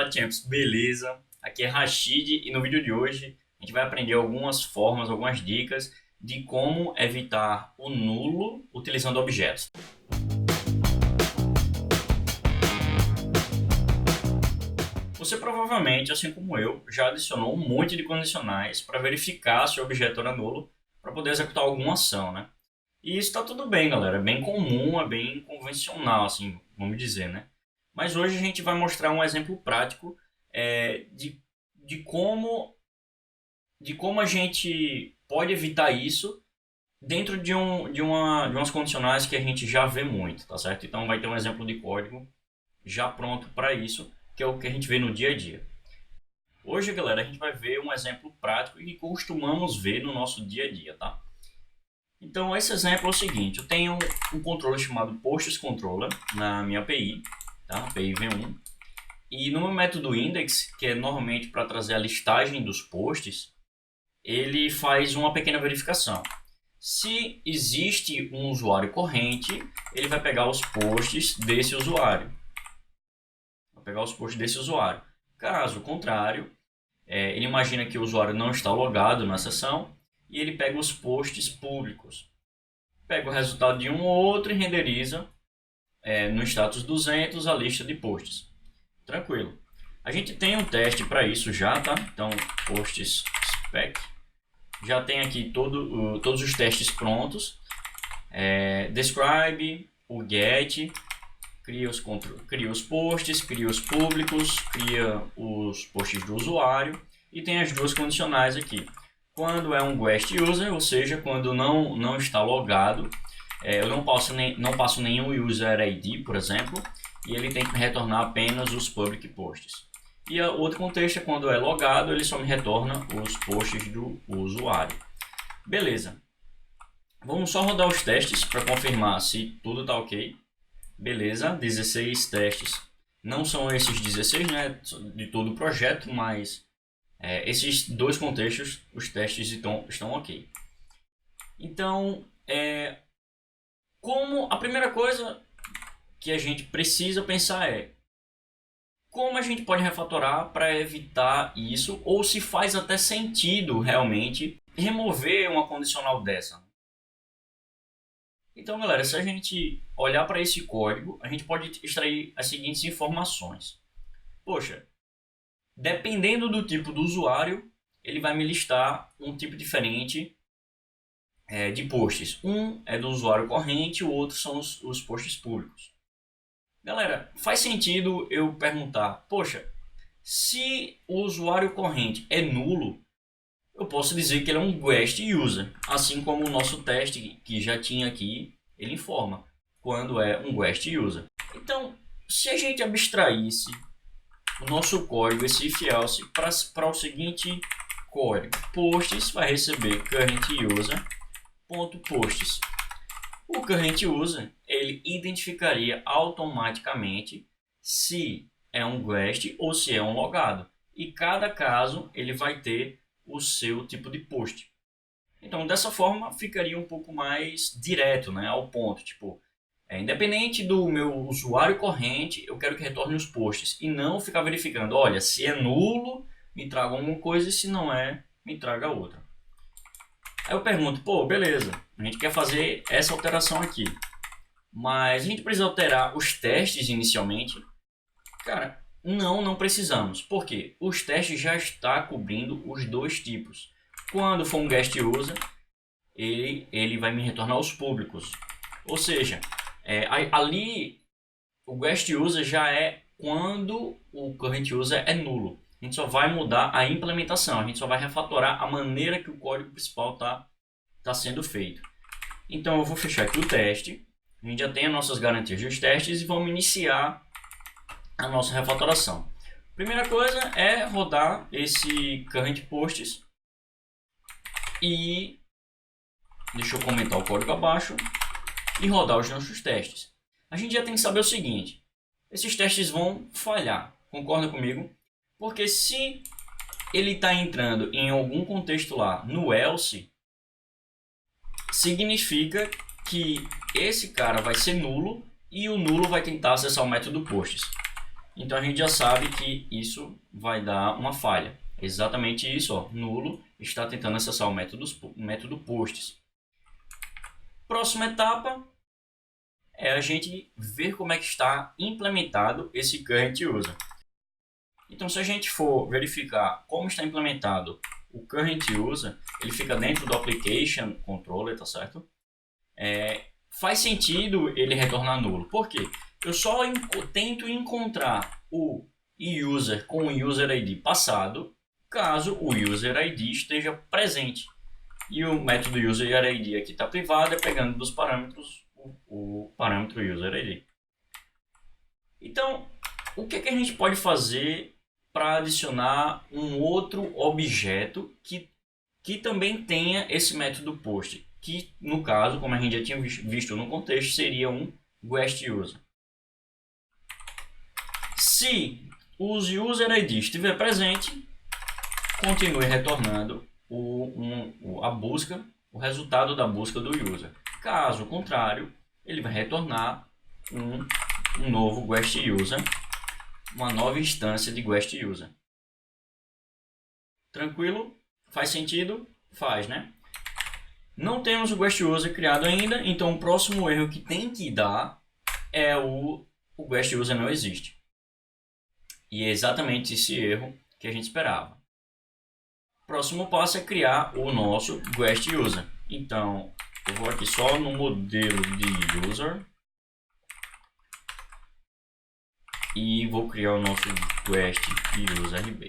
Fala Champs, beleza? Aqui é Rashid e no vídeo de hoje a gente vai aprender algumas formas, algumas dicas de como evitar o nulo utilizando objetos. Você provavelmente, assim como eu, já adicionou um monte de condicionais para verificar se o objeto era nulo para poder executar alguma ação, né? E isso está tudo bem, galera, é bem comum, é bem convencional, assim, vamos dizer, né? Mas hoje a gente vai mostrar um exemplo prático de como a gente pode evitar isso dentro de umas condicionais que a gente já vê muito, tá certo? Então vai ter um exemplo de código já pronto para isso, que é o que a gente vê no dia a dia. Hoje, galera, a gente vai ver um exemplo prático que costumamos ver no nosso dia a dia, tá? Então esse exemplo é o seguinte: eu tenho um controller chamado PostsController na minha API, tá? API V1. E no meu método index, que é normalmente para trazer a listagem dos posts, ele faz uma pequena verificação. Se existe um usuário corrente, ele vai pegar os posts desse usuário. Caso contrário, ele imagina que o usuário não está logado na sessão e ele pega os posts públicos. Pega o resultado de um ou outro e renderiza no status 200 a lista de posts. Tranquilo. A gente tem um teste para isso já, tá? Então, posts spec. Já tem aqui todos os testes prontos. Describe, o get, cria os posts, cria os públicos, cria os posts do usuário. E tem as duas condicionais aqui. Quando é um guest user, ou seja, quando não está logado, eu não passo nenhum user ID, por exemplo, e ele tem que retornar apenas os public posts. E o outro contexto é quando é logado, ele só me retorna os posts do usuário. Beleza. Vamos só rodar os testes para confirmar se tudo está ok. Beleza, 16 testes. Não são esses 16, né, de todo o projeto, mas esses dois contextos, os testes estão ok. Então, como a primeira coisa que a gente precisa pensar é como a gente pode refatorar para evitar isso, ou se faz até sentido realmente remover uma condicional dessa. Então, galera, se a gente olhar para esse código, a gente pode extrair as seguintes informações. Poxa, dependendo do tipo do usuário, ele vai me listar um tipo diferente de posts. Um é do usuário corrente, o outro são os posts públicos. Galera, faz sentido eu perguntar, poxa, se o usuário corrente é nulo, eu posso dizer que ele é um guest user, assim como o nosso teste que já tinha aqui, ele informa quando é um guest user. Então, se a gente abstraísse o nosso código, esse if else, para o seguinte código, posts vai receber current user.posts. O current user, ele identificaria automaticamente se é um guest ou se é um logado. E cada caso ele vai ter o seu tipo de post. Então, dessa forma, ficaria um pouco mais direto, né, ao ponto. Tipo, independente do meu usuário corrente, eu quero que retorne os posts. E não ficar verificando, olha, se é nulo, me traga alguma coisa, e se não é, me traga outra. Aí eu pergunto, pô, beleza, a gente quer fazer essa alteração aqui, mas a gente precisa alterar os testes inicialmente? Cara, não precisamos. Por quê? Os testes já estão cobrindo os dois tipos. Quando for um guest user, ele vai me retornar os públicos. Ou seja, ali o guest user já é quando o current user é nulo. A gente só vai mudar a implementação, a gente só vai refatorar a maneira que o código principal está sendo feito. Então eu vou fechar aqui o teste, a gente já tem as nossas garantias dos testes e vamos iniciar a nossa refatoração. Primeira coisa é rodar esse current posts e deixa eu comentar o código abaixo e rodar os nossos testes. A gente já tem que saber o seguinte: esses testes vão falhar, concorda comigo? Porque se ele está entrando em algum contexto lá no else, significa que esse cara vai ser nulo e o nulo vai tentar acessar o método posts. Então a gente já sabe que isso vai dar uma falha. Exatamente isso, ó, nulo, está tentando acessar o método posts. Próxima etapa é a gente ver como é que está implementado esse current user. Então, se a gente for verificar como está implementado o current user, ele fica dentro do application controller, tá certo? Faz sentido ele retornar nulo. Por quê? Eu só tento encontrar o user com o user ID passado, caso o user ID esteja presente. E o método user ID aqui está privado, é pegando dos parâmetros o parâmetro user ID. Então, o que a gente pode fazer para adicionar um outro objeto que também tenha esse método post? Que, no caso, como a gente já tinha visto no contexto, seria um guestUser. Se o user ID estiver presente, continue retornando a busca, o resultado da busca do user. Caso contrário, ele vai retornar um novo guestUser, uma nova instância de guestUser. Tranquilo? Faz sentido? Faz, né? Não temos o guestUser criado ainda, então o próximo erro que tem que dar é o guestUser não existe. E é exatamente esse erro que a gente esperava. Próximo passo é criar o nosso guestUser. Então, eu vou aqui só no modelo de user e vou criar o nosso guestUserRB.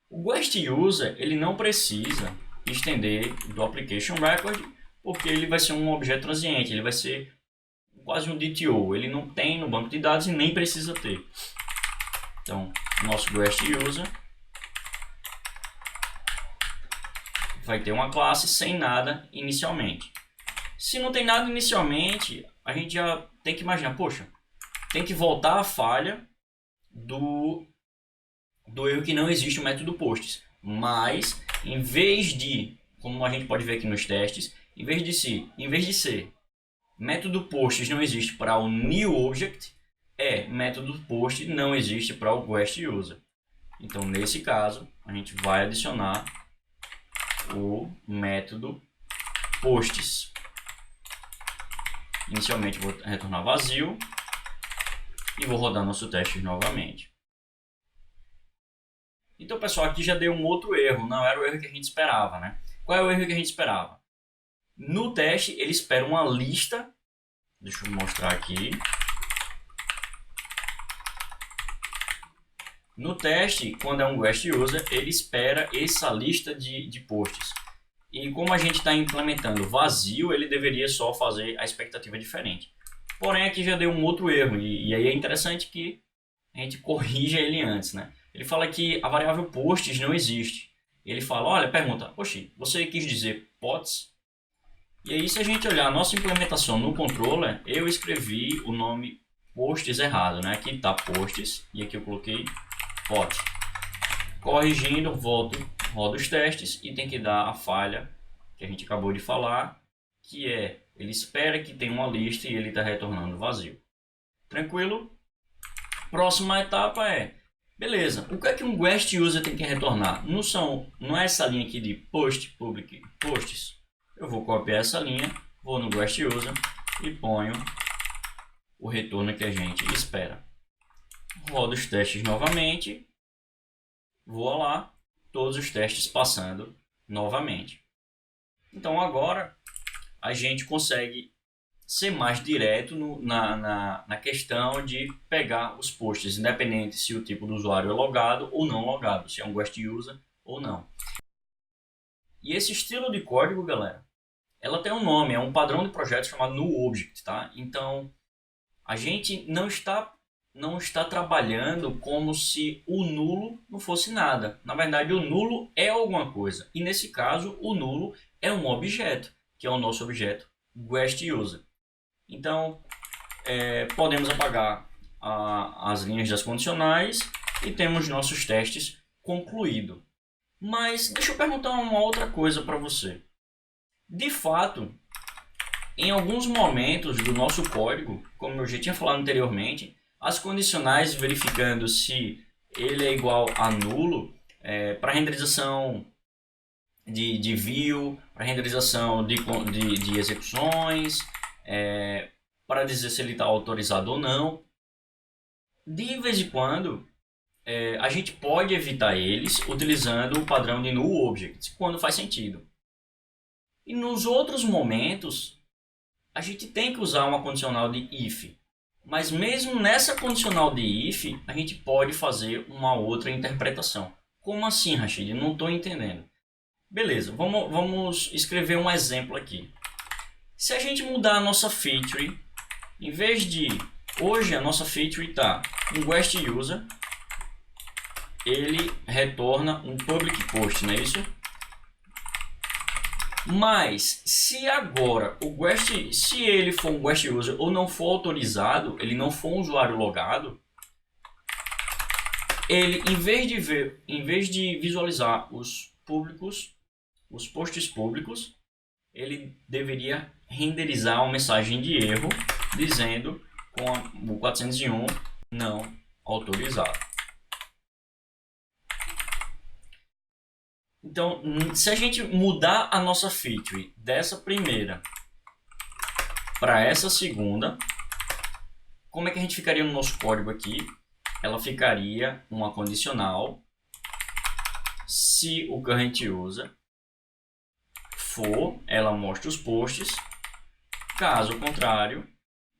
O guestUser ele não precisa estender do application record, porque ele vai ser um objeto transiente, ele vai ser quase um DTO, ele não tem no banco de dados e nem precisa ter. Então, nosso guestUser vai ter uma classe sem nada inicialmente. Se não tem nada inicialmente, a gente já tem que imaginar, poxa, tem que voltar a falha do erro que não existe o método posts. Mas, em vez de, como a gente pode ver aqui nos testes, em vez de ser método posts não existe para o new object, método post não existe para o guestUser. Então, nesse caso, a gente vai adicionar o método posts. Inicialmente vou retornar vazio e vou rodar nosso teste novamente. Então, pessoal, aqui já deu um outro erro, não era o erro que a gente esperava, né? Qual é o erro que a gente esperava? No teste, ele espera uma lista, deixa eu mostrar aqui. No teste, quando é um guestUser, ele espera essa lista de posts. E como a gente está implementando vazio, ele deveria só fazer a expectativa diferente. Porém, aqui já deu um outro erro, e aí é interessante que a gente corrija ele antes, né? Ele fala que a variável posts não existe. Ele fala, olha, pergunta, oxi, você quis dizer pods? E aí, se a gente olhar a nossa implementação no controller, eu escrevi o nome posts errado, né? Aqui está posts, e aqui eu coloquei pod. Corrigindo, rodo os testes e tem que dar a falha que a gente acabou de falar, que é, ele espera que tenha uma lista e ele está retornando vazio. Tranquilo? Próxima etapa é, beleza, o que é que um guestUser tem que retornar? Não é essa linha aqui de post, public, posts. Eu vou copiar essa linha, vou no guestUser e ponho o retorno que a gente espera. Rodo os testes novamente, vou lá, todos os testes passando novamente. Então agora a gente consegue ser mais direto na questão de pegar os posts, independente se o tipo do usuário é logado ou não logado, se é um guestUser ou não. E esse estilo de código, galera, ela tem um nome, é um padrão de projeto chamado NullObject, tá? Então a gente não está trabalhando como se o nulo não fosse nada. Na verdade, o nulo é alguma coisa. E nesse caso, o nulo é um objeto, que é o nosso objeto guestUser. Então, podemos apagar as linhas das condicionais e temos nossos testes concluídos. Mas deixa eu perguntar uma outra coisa para você. De fato, em alguns momentos do nosso código, como eu já tinha falado anteriormente, As condicionais verificando se ele é igual a nulo para renderização de view, para renderização de execuções, para dizer se ele está autorizado ou não. De vez em quando, a gente pode evitar eles utilizando o padrão de null object, quando faz sentido. E nos outros momentos, a gente tem que usar uma condicional de if. Mas mesmo nessa condicional de if, a gente pode fazer uma outra interpretação. Como assim, Rashid? Não estou entendendo. Beleza, vamos escrever um exemplo aqui. Se a gente mudar a nossa feature, em vez de... Hoje a nossa feature está um guest user, ele retorna um public post, não é isso? Mas se agora se ele for um guest user ou não for autorizado, ele não for um usuário logado, ele em vez de visualizar os posts públicos, ele deveria renderizar uma mensagem de erro dizendo com o 401 não autorizado. Então, se a gente mudar a nossa feature dessa primeira para essa segunda, como é que a gente ficaria no nosso código aqui? Ela ficaria uma condicional se o current user for, ela mostra os posts. Caso contrário,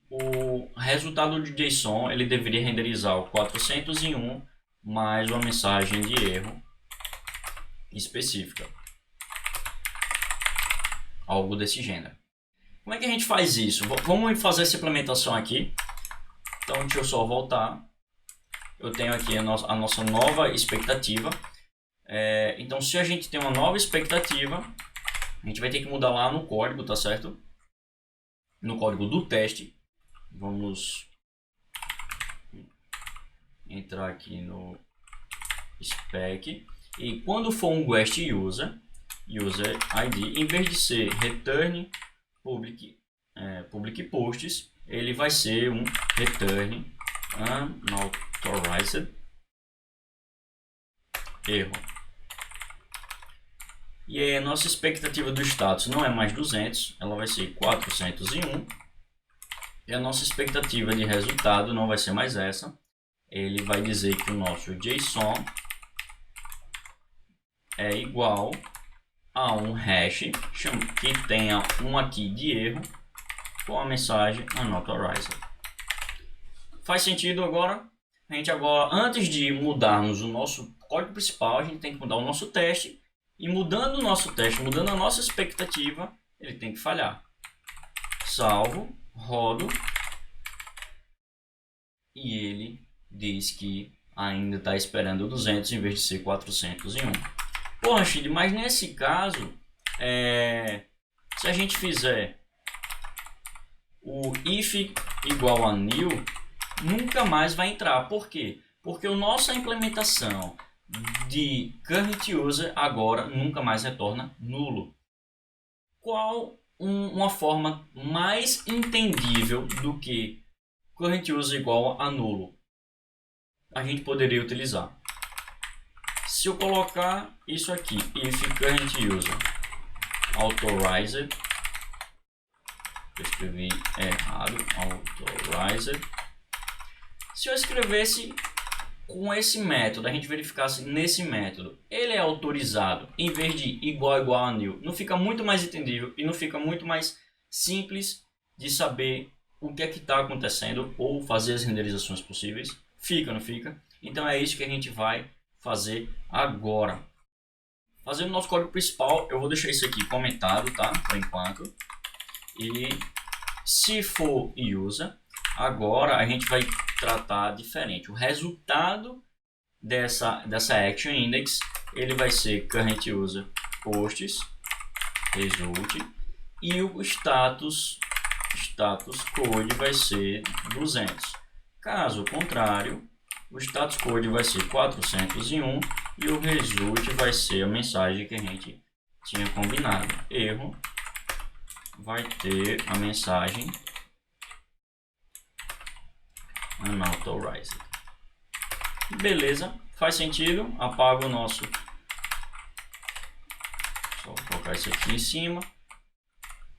o resultado de JSON ele deveria renderizar o 401 mais uma mensagem de erro específica, algo desse gênero. Como é que a gente faz isso? Vamos fazer essa implementação aqui. Então deixa eu só voltar. Eu tenho aqui a nossa nova expectativa. Então se a gente tem uma nova expectativa, a gente vai ter que mudar lá no código, tá certo? No código do teste. Vamos entrar aqui no spec. E quando for um guest user ID, em vez de ser return public posts, ele vai ser um return unauthorized erro. E aí a nossa expectativa do status não é mais 200, ela vai ser 401. E a nossa expectativa de resultado não vai ser mais essa. Ele vai dizer que o nosso JSON é igual a um hash que tenha um aqui de erro com a mensagem unauthorized. Faz sentido agora? A gente agora, antes de mudarmos o nosso código principal, a gente tem que mudar o nosso teste. E mudando o nosso teste, mudando a nossa expectativa, ele tem que falhar. Salvo, rodo. E ele diz que ainda está esperando 200 em vez de ser 401. Porra, Chile, mas nesse caso, se a gente fizer o if igual a new, nunca mais vai entrar. Por quê? Porque a nossa implementação de current user agora nunca mais retorna nulo. Qual uma forma mais entendível do que current user igual a nulo a gente poderia utilizar? Se eu colocar isso aqui, if current user authorized, eu escrevi errado, authorized. Se eu escrevesse com esse método, a gente verificasse nesse método, ele é autorizado, em vez de igual a new, não fica muito mais entendível e não fica muito mais simples de saber o que é que está acontecendo ou fazer as renderizações possíveis? Fica, não fica? Então é isso que a gente vai fazer agora. Fazendo nosso código principal, eu vou deixar isso aqui comentado, tá? Por enquanto. E se for user, agora a gente vai tratar diferente. O resultado dessa action index, ele vai ser current user posts result e o status code vai ser 200. Caso contrário, o status code vai ser 401 e o result vai ser a mensagem que a gente tinha combinado. Erro vai ter a mensagem unauthorized. Beleza, faz sentido. Apaga o nosso. Só vou colocar isso aqui em cima.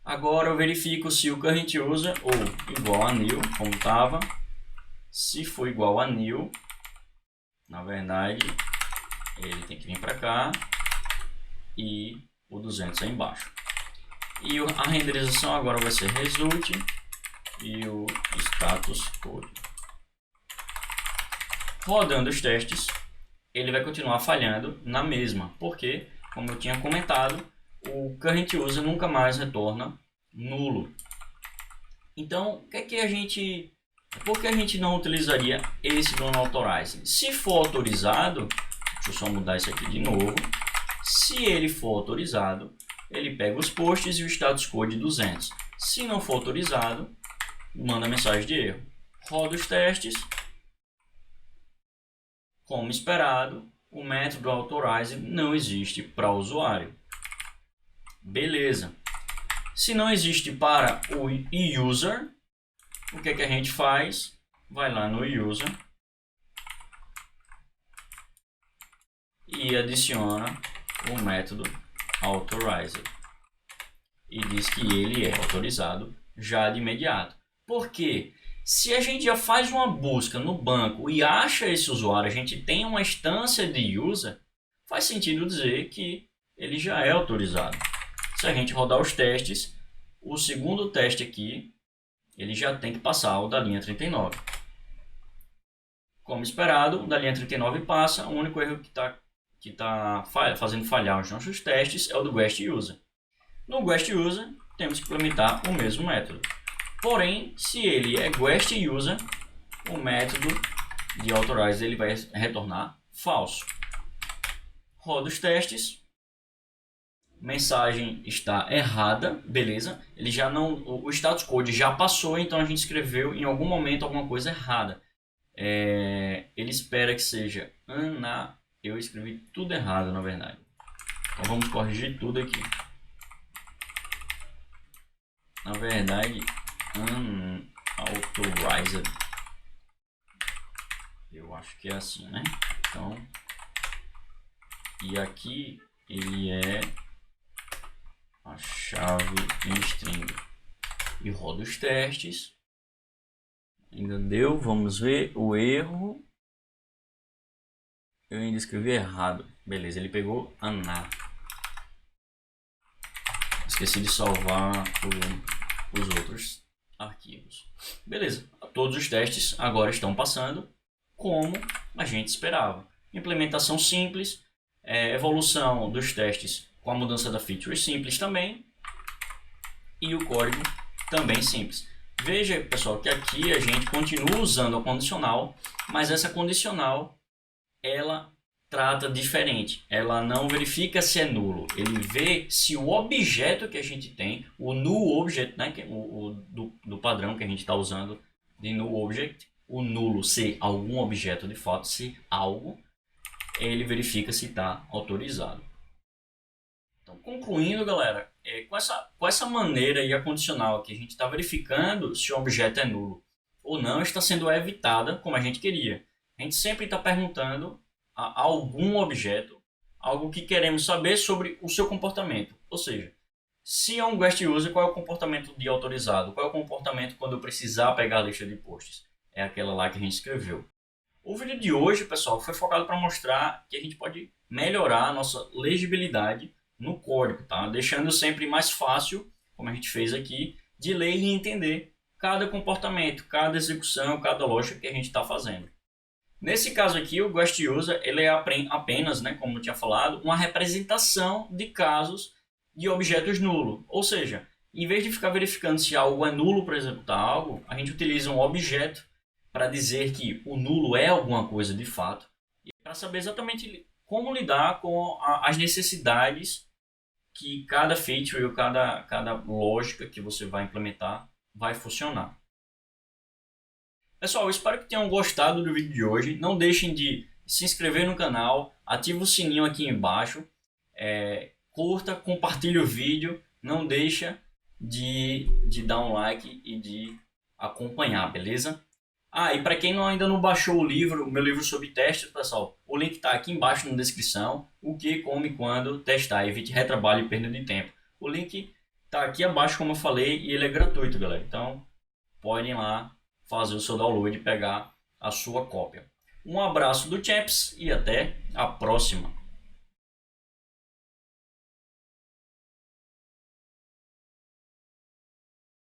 Agora eu verifico se o current user ou igual a new, como estava. Se for igual a new, na verdade, ele tem que vir para cá e o 200 aí embaixo. E a renderização agora vai ser result e o status code. Rodando os testes, ele vai continuar falhando na mesma, porque, como eu tinha comentado, o current user nunca mais retorna nulo. Então, por que a gente não utilizaria esse do unauthorized? Se for autorizado, deixa eu só mudar isso aqui de novo. Se ele for autorizado, ele pega os posts e o status code 200. Se não for autorizado, manda mensagem de erro. Roda os testes. Como esperado, o método authorize não existe para o usuário. Beleza. Se não existe para o user, o que a gente faz? Vai lá no user e adiciona o método authorize e diz que ele é autorizado já de imediato. Por quê? Se a gente já faz uma busca no banco e acha esse usuário, a gente tem uma instância de user, faz sentido dizer que ele já é autorizado. Se a gente rodar os testes, o segundo teste aqui, ele já tem que passar o da linha 39. Como esperado, o da linha 39 passa, o único erro que está fazendo falhar os nossos testes é o do guest user. No guest user, temos que implementar o mesmo método. Porém, se ele é guest user, o método de authorize ele vai retornar falso. Roda os testes. Mensagem está errada, beleza? Ele já não, o status code já passou, então a gente escreveu em algum momento alguma coisa errada. Ele espera que seja eu escrevi tudo errado, na verdade. Então vamos corrigir tudo aqui. Na verdade, unauthorized. Eu acho que é assim, né? Então, e aqui ele é a chave em string. E roda os testes. Ainda deu, vamos ver o erro. Eu ainda escrevi errado. Beleza, ele pegou ana. Esqueci de salvar os outros arquivos. Beleza, todos os testes agora estão passando como a gente esperava. Implementação simples, evolução dos testes com a mudança da feature simples também, e o código também simples. Veja, pessoal, que aqui a gente continua usando a condicional, mas essa condicional ela trata diferente. Ela não verifica se é nulo. Ele vê se o objeto que a gente tem, o null object, né, que é do padrão que a gente está usando de null object, o nulo ser algum objeto de fato, ser algo, ele verifica se está autorizado. Então, concluindo, galera, com essa maneira e a condicional que a gente está verificando se o objeto é nulo ou não, está sendo evitada como a gente queria. A gente sempre está perguntando a algum objeto algo que queremos saber sobre o seu comportamento. Ou seja, se é um guest user, qual é o comportamento de autorizado? Qual é o comportamento quando eu precisar pegar a lista de posts? É aquela lá que a gente escreveu. O vídeo de hoje, pessoal, foi focado para mostrar que a gente pode melhorar a nossa legibilidade no código, tá? Deixando sempre mais fácil, como a gente fez aqui, de ler e entender cada comportamento, cada execução, cada lógica que a gente está fazendo. Nesse caso aqui, o guest user ele é apenas, né, como eu tinha falado, uma representação de casos de objetos nulos. Ou seja, em vez de ficar verificando se algo é nulo para executar algo, a gente utiliza um objeto para dizer que o nulo é alguma coisa de fato, e para saber exatamente como lidar com as necessidades que cada feature ou cada lógica que você vai implementar vai funcionar. Pessoal, eu espero que tenham gostado do vídeo de hoje. Não deixem de se inscrever no canal, ative o sininho aqui embaixo, curta, compartilhe o vídeo, não deixa de dar um like e de acompanhar, beleza? Ah, e para quem ainda não baixou o livro, o meu livro sobre testes, pessoal, o link está aqui embaixo na descrição. O que, como e quando testar, evite retrabalho e perda de tempo. O link está aqui abaixo, como eu falei, e ele é gratuito, galera. Então, podem lá fazer o seu download e pegar a sua cópia. Um abraço do Champs e até a próxima.